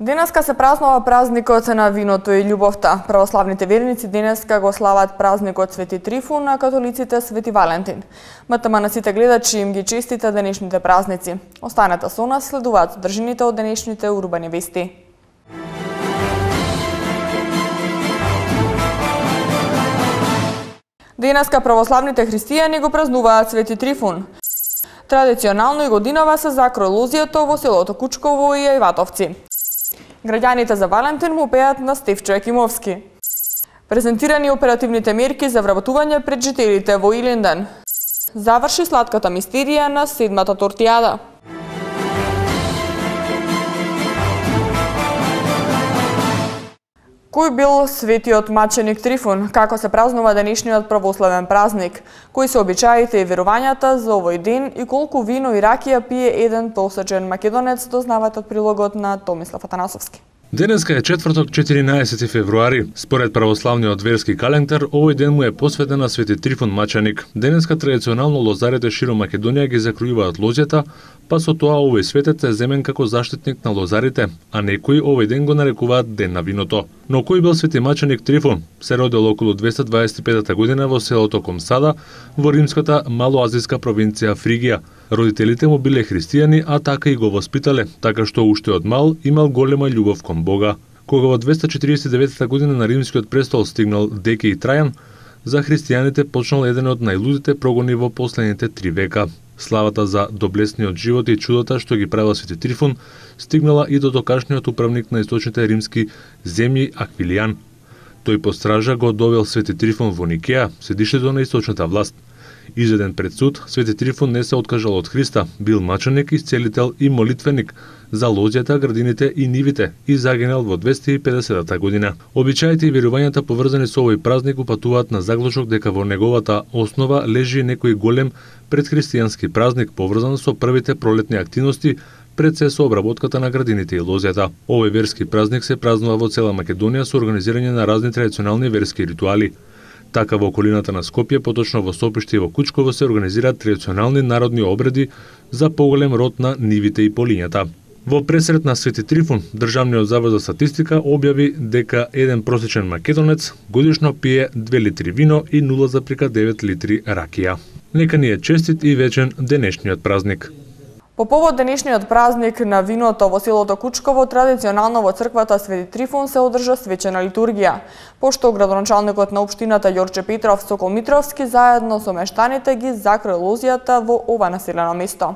Денеска се празнува празникот на виното и љубовта. Православните верници денеска го слават празникот Свети Трифун, а католиците Свети Валентин. МТМ на сите гледачи им ги честита денешните празници. Останете со нас, следуваат содржините од денешните урбани вести. Денеска православните христијани го празнуваат Свети Трифун. Традиционално и годинава се закрои лозијето во селото Кучково и Ајватовци. Граѓаните за Валентин му пеат на Стефчо Екимовски. Презентирани оперативните мерки за вработување пред жителите во Илинден. Заврши сладката мистерија на 7-та тортијада. Кој бил светиот маченик Трифун? Како се празнува денешниот православен празник? Кои се обичаите и верувањата за овој ден и колку вино и ракија пие еден просечен македонец, дознавате од прилогот на Томислав Атанасовски. Денеска е четврток, 14 февруари. Според православниот верски календар, овој ден му е посветен на Свети Трифун маченик. Денеска традиционално лозарите широм Македонија ги закројуваат лозјата, па со тоа овој светец е земен како заштитник на лозарите, а некои овој ден го нарекуваат Ден на виното. Но кој бил свети маченик Трифун? Се родил околу 225 година во селото Комсада, во римската малоазијска провинција Фригија. Родителите му биле христијани, а така и го воспитале, така што уште од мал имал голема љубов кон Бога. Кога во 249 година на римскиот престол стигнал Декеј Трајан, за христијаните почнал еден од најлудите прогони во последните 3 века. Славата за доблесниот живот и чудото што ги правил Свети Трифун стигнала и до докашниот управник на источните римски земји Аквилијан. Тој по стража го довел Свети Трифун во Никеја, седишето на источната власт. Изведен пред суд, Свети Трифун не се откажал од Христа, бил маченик, исцелител и молитвеник за лозјата, градините и нивите и загинал во 250 година. Обичаите и верувањата поврзани со овој празник упатуваат на заклучок дека во неговата основа лежи некој голем предхристијански празник поврзан со првите пролетни активности пред се со обработката на градините и лозјата. Овој верски празник се празнува во цела Македонија со организирање на разни традиционални верски ритуали. Така во околината на Скопје, поточно во Сопиште и во Кучково се организираат традиционални народни обреди за поголем род на нивите и полињата. Во пресрет на Свети Трифун, Државниот завод за статистика објави дека еден просечен македонец годишно пие 2 литри вино и 0,9 литри ракија. Нека ни е честит и вечен денешниот празник. По повод денешниот празник на виното во селото Кучково, традиционално во црквата Свети Трифун се одржа свечена литургија, пошто градоначалникот на општината Јорче Петров Сокол Митровски заедно со мештаните ги закрои лозјата во ова населено место.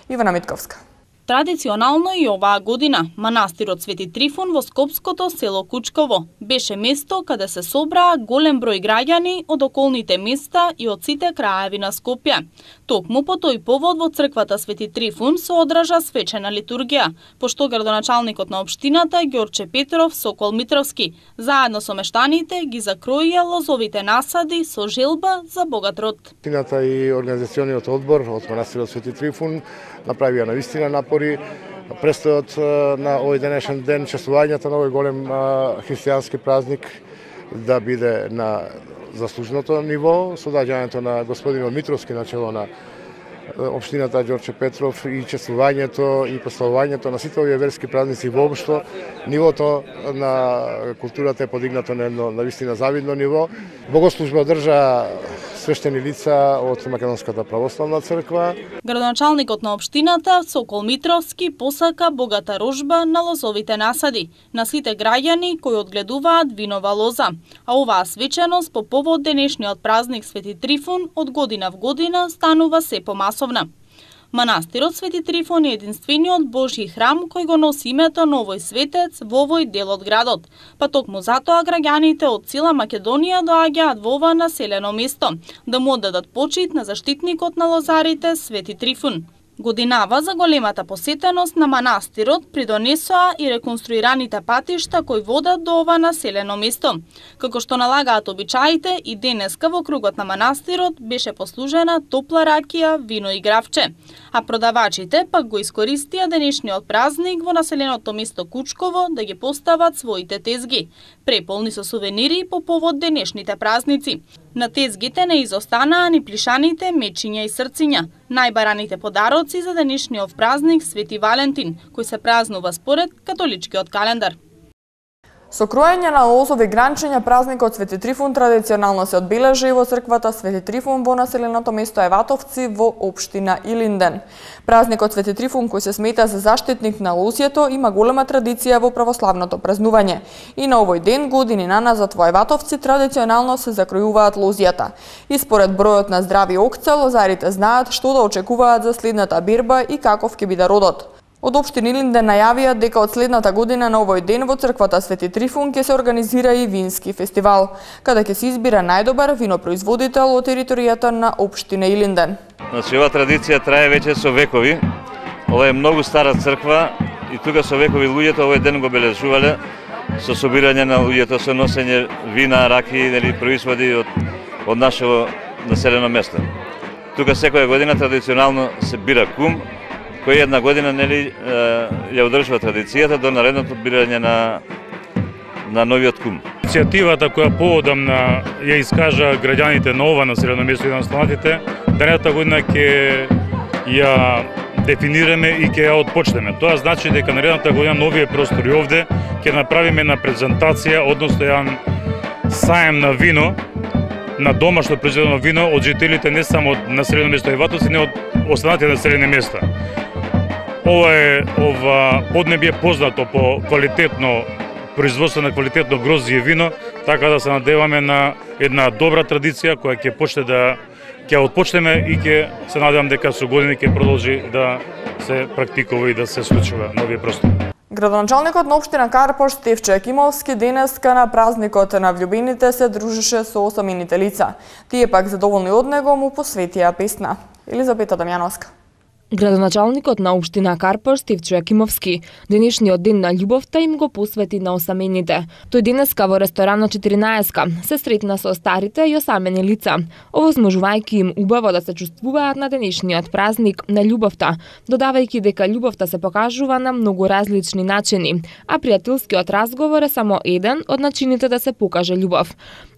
Ивана Митковска. Традиционално и оваа година, манастирот Свети Трифун во скопското село Кучково беше место каде се собраа голем број граѓани од околните места и од сите краеви на Скопје. Токму по тој повод во црквата Свети Трифун се одржа свечена литургија, пошто градоначалникот на општината Ѓорче Петров Сокол Митровски заедно со мештаните ги закроија лозовите насади со желба за богат род. Општината и организациониот одбор од манастирот Свети Трифун направија навистина напори. Престојот на овој денешен ден, чествувањето на овој голем христијански празник да биде на заслужното ниво, со доаѓањето на господинот Митровски на чело на општината Ѓорче Петров и чествувањето и прославувањето на сите овие верски празници воопшто, нивото на културата е подигнато на едно навистина завидно ниво. Богослужба одржа свештени лица од Македонската православна црква. Градоначалникот на општината Сокол Митровски посака богата рожба на лозовите насади на сите граѓани кои одгледуваат винова лоза, а оваа свеченост по повод денешниот празник Свети Трифун од година в година станува се помасовна. Манастирот Свети Трифун е единствениот Божји храм кој го носи името на овој светец во овој дел од градот, па токму затоа граѓаните од цела Македонија доаѓаат во ова населено место да му оддадат почит на заштитникот на лозарите Свети Трифун. Годинава за големата посетеност на манастирот придонесоа и реконструираните патишта кои водат до ова населено место. Како што налагаат обичаите, и денеска во кругот на манастирот беше послужена топла ракија, вино и гравче. а продавачите пак го искористија денешниот празник во населеното место Кучково да ги постават своите тезги, преполни со сувенири по повод денешните празници. На тезгите не изостанаа ни плишаните, мечиња и срциња, најбараните подароци за денешниот празник Свети Валентин, кој се празнува според католичкиот календар. Со кроење на лозови гранчиња, празникот Свети Трифун традиционално се одбележа и во црквата Свети Трифун во населеното место Еватовци во општина Илинден. Празникот Свети Трифун, кој се смета за заштитник на лозјето, има голема традиција во православното празнување. И на овој ден, години наназад во Еватовци, традиционално се закројуваат лозјата. И според бројот на здрави окца, лозарите знаат што да очекуваат за следната берба и каков ќе биде родот. Од општина Илинден најавија дека од следната година на овој ден во црквата Свети Трифун ќе се организира и вински фестивал, каде ќе се избира најдобар винопроизводител од територијата на општина Илинден. Значи, ова традиција трае веќе со векови. Ова е многу стара црква и тука со векови луѓето овој ден го бележувале со собирање на луѓето, со носење вина, раки, нели, производи од нашето населено место. Тука секоја година традиционално се бира кум, кој една година нели ја одржува традицијата до наредното бирање на новиот кум. Иницијативата која поводам ја искажа граѓаните на ова населено место и на останатите, денената година ќе ја дефинираме и ќе ја отпочнеме. Тоа значи дека наредната година новие простори овде ќе направиме на презентација, односно еден саем на вино, на домашно произведено вино од жителите не само од населено место Еватовци, не од останатите населени места. Ова поднебје познато по квалитетно производство на квалитетно грозје вино, така да се надеваме на една добра традиција која ќе почне да ќе отпочнеме и ќе се надевам дека со години ќе продолжи да се практикува и да се случува нови простори. Градоначалникот на општина Карпош Стефче Јакимовски денеска на празникот на влюбените се дружеше со осамените лица. Тие пак задоволни од него му посветија песна. Елизабета Дамјановска. Градоначалникот на општина Карпош Стефче Јакимовски денешниот ден на љубовта им го посвети на осамените. Тој денеска во ресторанот 14 се сретна со старите и осамени лица, овозможувајќи им убаво да се чувствуваат на денешниот празник на љубовта, додавајќи дека љубовта се покажува на многу различни начини, а пријателскиот разговор е само еден од начините да се покаже љубов.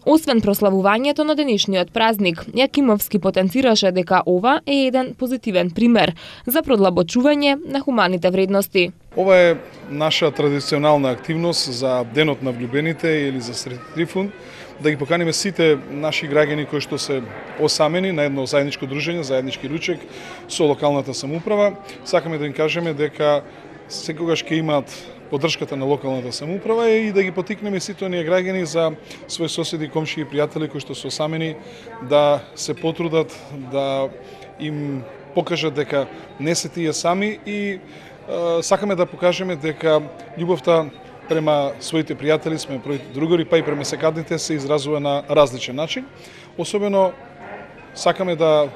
Освен прославувањето на денешниот празник, Јакимовски потенцираше дека ова е еден позитивен пример за продлабочување на хуманите вредности. Ова е наша традиционална активност за Денот на влюбените или за Свети Трифун, да ги поканиме сите наши граѓани кои што се осамени на едно заедничко дружење, заеднички ручек со локалната самоуправа. Сакаме да им кажеме дека секогаш ќе имаат поддршката на локалната самоуправа и да ги потикнеме сите оние граѓани за своји соседи, комшии и пријатели кои што се осамени да се потрудат да им покажат дека не се тие сами и сакаме да покажеме дека љубовта према своите пријатели, према своите другари, па и према секадните се изразува на различен начин. Особено сакаме да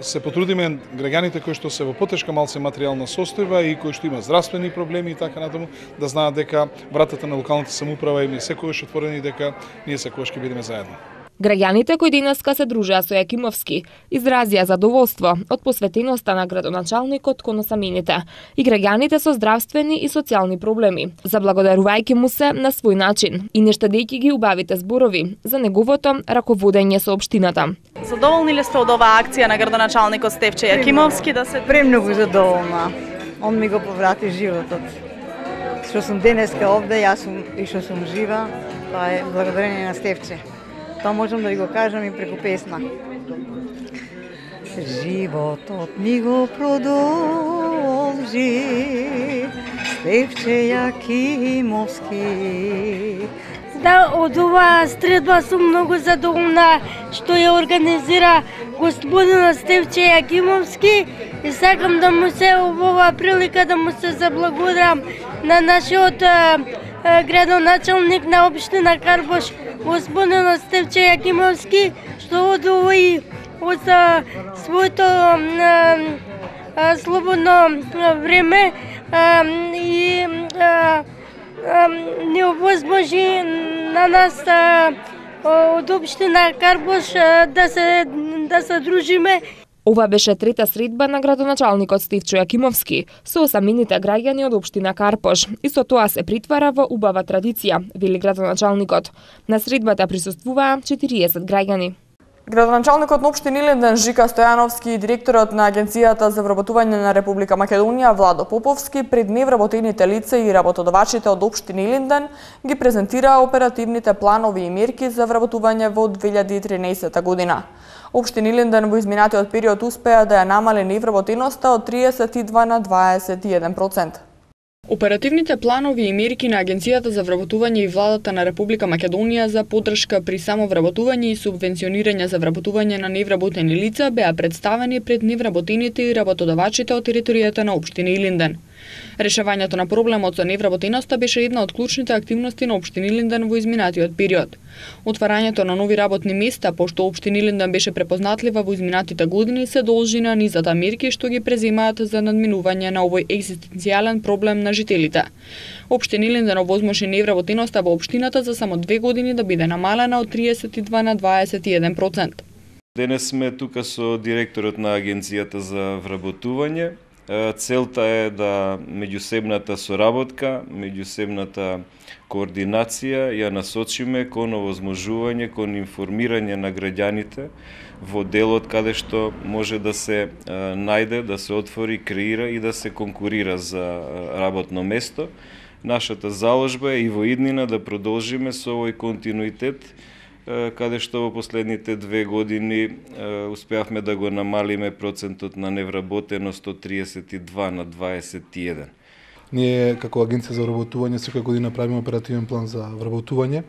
се потрудиме граѓаните кои што се во потешка малце материјална состојба и кои што имаат здравствени проблеми и така натаму, да знаат дека вратата на локалната самоуправа им е секогаш отворени и дека ние секогаш ќе бидеме заедно. Граѓаните кои денеска се дружеа со Јакимовски изразија задоволство од посветеноста на градоначалникот кон осамените и граѓаните со здравствени и социјални проблеми, заблагодарувајќи му се на свој начин и не штедејќи ги убавите зборови за неговото раководење со општината. Задоволни ли сте од оваа акција на градоначалникот Стефче Јакимовски да се премногу задоволна. Он ми го поврати животот. Што сум денеска овде, јас сум и што сум жива, тоа е благодарение на Стефче. Тоа можам да ви го кажам и преку песна. Животот ми го продолжи, Стефче Јакимовски. Да, од оваа средба сум многу задоволна што ја организира господинот Стефче Јакимовски и сакам да му се оваа прилика да му се заблагодарам на нашиот градоначалник на општина Карпош, господинот Стефче Јакимовски, што одвои од своето слободно време и не овозможи на нас од општина Карпош да се дружиме. Ова беше трета средба на градоначалникот Стивчо Јакимовски со осамените граѓани од општина Карпош. И со тоа се притвара во убава традиција, вели градоначалникот. На средбата присуствуваа 40 граѓани. Градоначалникот на општина Илинден Жика Стојановски и директорот на Агенцијата за вработување на Република Македонија Владо Поповски пред невработените лица и работодавачите од општина Илинден ги презентираа оперативните планови и мерки за вработување во 2013 година. Општина Илинден во изминатиот период успеа да ја намали невработеноста од 32 на 21%. Оперативните планови и мерки на Агенцијата за вработување и владата на Република Македонија за поддршка при самовработување и субвенционирање за вработување на невработени лица беа представени пред невработените и работодавачите од територијата на општина Илинден. Решавањето на проблемот со невработеноста беше една од клучните активности на општина Илинден во изминатиот период. Отварањето на нови работни места, пошто општина Илинден беше препознатлива во изминатите години, се должи на низата мерки што ги преземаат за надминување на овој екзистенцијален проблем на жителите. Општина Илинден овозможи невработеноста во општината за само 2 години да биде намалена од 32 на 21%. Денес сме тука со директорот на Агенцијата за вработување. Целта е да меѓусебната соработка, меѓусебната координација ја насочиме кон овозможување, кон информирање на граѓаните во делот каде што може да се најде, да се отвори, креира и да се конкурира за работно место. Нашата заложба е и во иднина да продолжиме со овој континуитет, каде што во последните 2 години успеавме да го намалиме процентот на невработеност од 32 на 21. Ние како Агенција за вработување секоја година правиме оперативен план за вработување,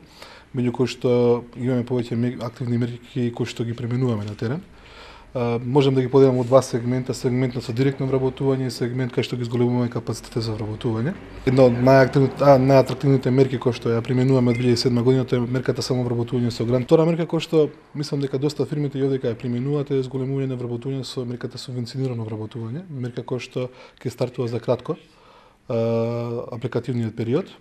меѓу кои што имаме повеќе активни мерки кои што ги применуваме на терен. Можам да ги поделам во два сегмента, сегментот со директно вработување и сегмент кај што ги зголемуваме капацитетите за вработување. Една од најатрактивните мерки кои што ја применуваме од 2007 година тоа е мерката самовработување со грант. Втора мерка која што мислам дека доста фирмите и овде ја применуваат е зголемување на вработување со мерката субвенционирано вработување, мерка која што ќе стартува за кратко апликативниот период.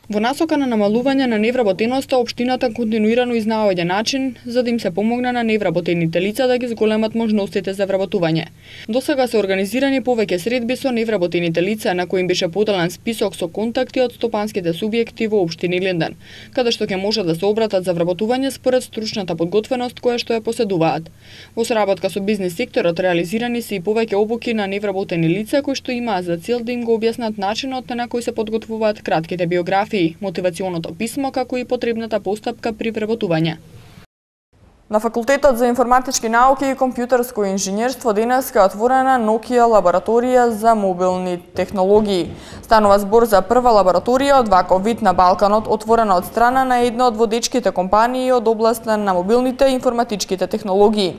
Во насока на намалување на невработеноста, општината континуирано изнаоѓа начин за да им се помогне на невработените лица да ги зголемат можностите за вработување. Досега се организирани повеќе средби со невработените лица на кои им беше поделен список со контакти од стопанските субјекти во општина Илинден, каде што ќе може да се обратат за вработување според стручната подготвеност која што ја поседуваат. Во соработка со бизнис секторот реализирани се и повеќе обуки на невработени лица кои што имаат за цел да им го објаснат начинот на кој се подготвуваат кратките биографии, мотивационото писмо, како и потребната постапка при вработување. На Факултетот за информатички науки и компјутерско инженерство денеска е отворена Nokia лабораторија за мобилни технологии. Станува збор за прва лабораторија од ваков вид на Балканот, отворена од страна на една од водечките компании од областа на мобилните и информатичките технологии.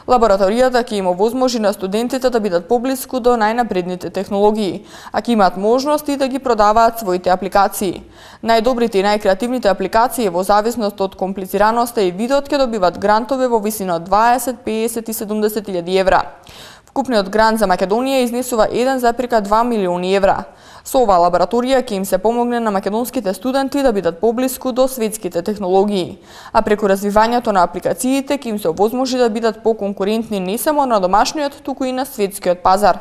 Лабораторијата ќе им овозможи на студентите да бидат поблиску до најнапредните технологии, а ќе имаат можности да ги продаваат своите апликации. Најдобрите и најкреативните апликации во зависност од комплицираноста и видот ќе добиват грантове во висина од 20, 50 и 70 илјади евра. Вкупниот грант за Македонија изнесува 1,2 милиони евра. Со оваа лабораторија ќе им се помогне на македонските студенти да бидат поблиску до светските технологии, а преку развивањето на апликациите ќе им се овозможи да бидат поконкурентни не само на домашниот, туку и на светскиот пазар.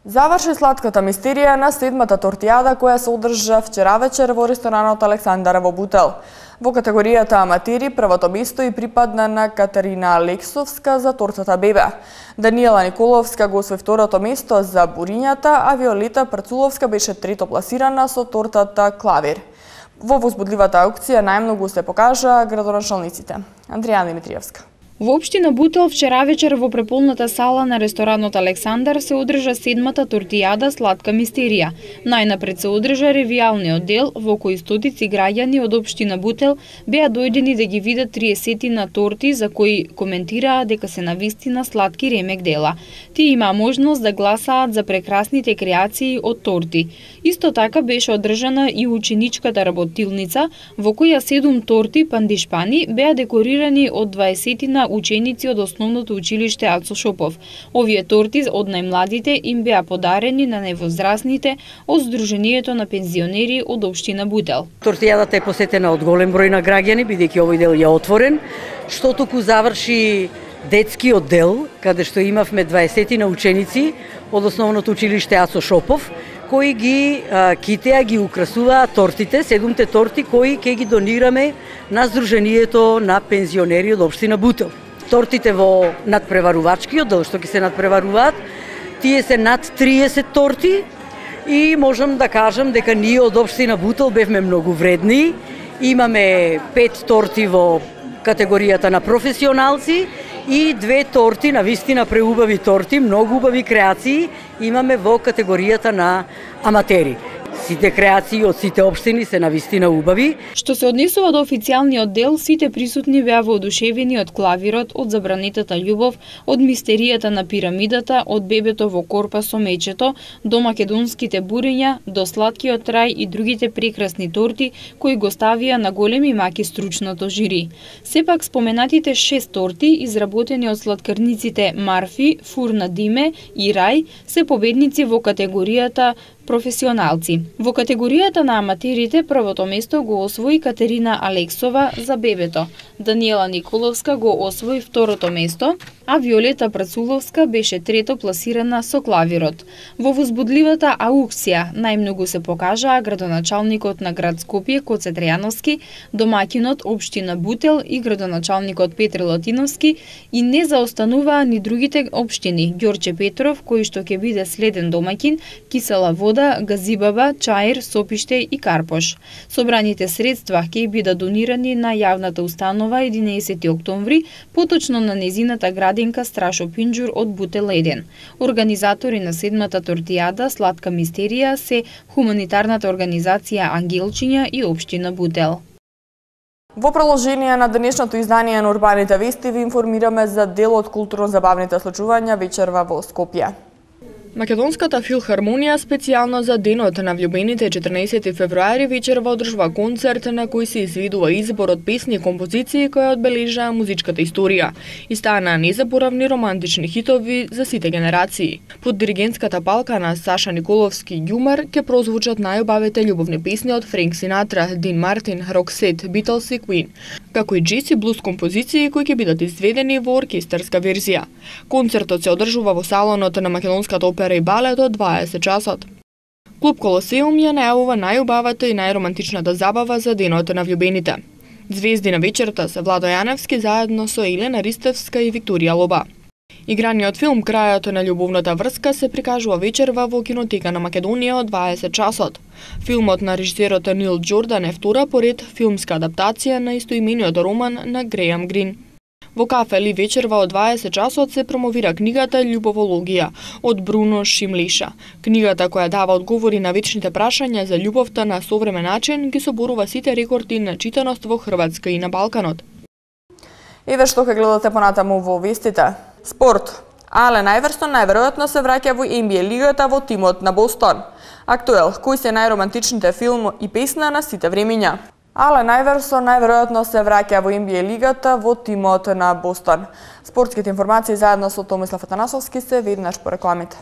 Заврши сладката мистерија на 7-та тортијада која се одржа вчера вечер во ресторанот Александар во Бутел. Во категоријата аматери првото место и припадна на Катерина Алексовска за тортата Бебе. Даниела Николовска го освои второто место за бурињата, а Виолета Парцуловска беше трето пласирана со тортата Клавир. Во возбудливата аукција најмногу се покажа градоначалниците. Андријана Димитриевска. Во општина Бутел вчера вечер во преполната сала на ресторанот Александар се одржа 7-та тортијада сладка мистерија. Најнапред се одржа ревијалниот дел во кој стотици граѓани од општина Бутел беа дојдени да ги видат 30 торти за кои коментираа дека се навистина сладки ремек дела. Тие имаа можност да гласаат за прекрасните креации од торти. Исто така беше одржана и ученичката работилница во која 7 торти пандишпани беа декорирани од 20 ученици од основното училиште Ацо Шопов. Овие торти од најмладите им беа подарени на највозрасните од Сдруженијето на пензионери од општина Бутел. Тортијадата е посетена од голем број на граѓани, бидејќи овој дел е отворен, што току заврши детски оддел, каде што имавме 20 на ученици од основното училиште Ацо Шопов, кои ги китеа, ги украсуваат тортите, 7 торти кои ќе ги донираме на Сдруженијето на пензионери од општина Бутел. Тортите во надпреварувачкиот дел што ќе се надпреваруваат, тие се над 30 торти и можам да кажам дека ние од општина Бутел бевме многу вредни. Имаме 5 торти во категоријата на професионалци и 2 торти, на вистина преубави торти, многу убави креации имаме во категоријата на аматери. Сите креации од сите општини се навистина убави. Што се однесува до официјалниот дел, сите присутни беа воодушевени од клавирот, од забранетата љубов, од мистеријата на пирамидата, од бебето во корпа со мечето, до македонските бурења, до сладкиот рај и другите прекрасни торти кои го ставија на големи маки стручното жири. Сепак споменатите 6 торти, изработени од сладкарниците Марфи, Фурна Диме и Рај, се победници во категоријата професионалци. Во категоријата на аматерите првото место го освои Катерина Алексова за бебето, Даниела Николовска го освои второто место, а Виолета Працуловска беше трето пласирана со клавирот. Во возбудливата аукција најмногу се покажаа градоначалникот на град Скопје Коце Трајановски, домаќинот општина Бутел и градоначалникот Петре Латиновски, и не заостануваа ни другите општини Ѓорче Петров кој што ќе биде следен домаќин, Кисела вода, Газибаба, Чаир, Сопиште и Карпош. Собраните средства ќе бидат донирани на јавната установа 11 октомври, поточно на незината градинка Страшо Пинџур од Бутел 1. Организатори на 7-та тортијада Сладка мистерија се хуманитарната организација Ангелчиња и општина Бутел. Во продолжение на денешното издание на Урбаните вести ви информираме за дел од културно-забавните случувања вечерва во Скопје. Македонската филхармонија специјално за денот на влюбените 14 февруари вечерва одржува концерт на кој се изведува избор од песни и композиции кои одбележаа музичката историја и стана незаборавни романтични хитови за сите генерации. Под диригентската палка на Саша Николовски Ѓумар ќе прозвучат најубавите љубовни песни од Френк Синатра, Дин Мартин, Роксет, Битлз и Куин, како и джез и блуз композиции кои ќе бидат изведени во оркестарска верзија. Концертот се одржува во салонот на Македонската опера и балет од 20 часот. Клуб Колосеум ја најавува најубавата и најромантичната забава за денот на влюбените. Звезди на вечерта се Владо Јаневски заедно со Елена Ристевска и Викторија Лоба. Играниот филм Крајот на љубовната врска се прикажува вечерва во Кинотека на Македонија од 20 часот. Филмот на режисерот Нил Џордан е втора поред филмска адаптација на истоимениот роман на Грејам Грин. Во кафе Ли вечерва од 20 часот се промовира книгата Љубовологија од Бруно Шимлиша. Книгата која дава одговори на вечните прашања за љубовта на современ начин ги соборува сите рекорди на читаност во Хрватска и на Балканот. Еве што ќе гледате понатаму во вестите. Спорт. Ален Ајверсон најверојатно се враќа во NBA лигата во тимот на Бостон. Актуел, кои се најромантичните филм и песна на сите времиња? Ален Ајверсон најверојатно се враќа во NBA лигата во тимот на Бостон. Спортските информации заедно со Томислав Атанасовски се веднаш по рекламите.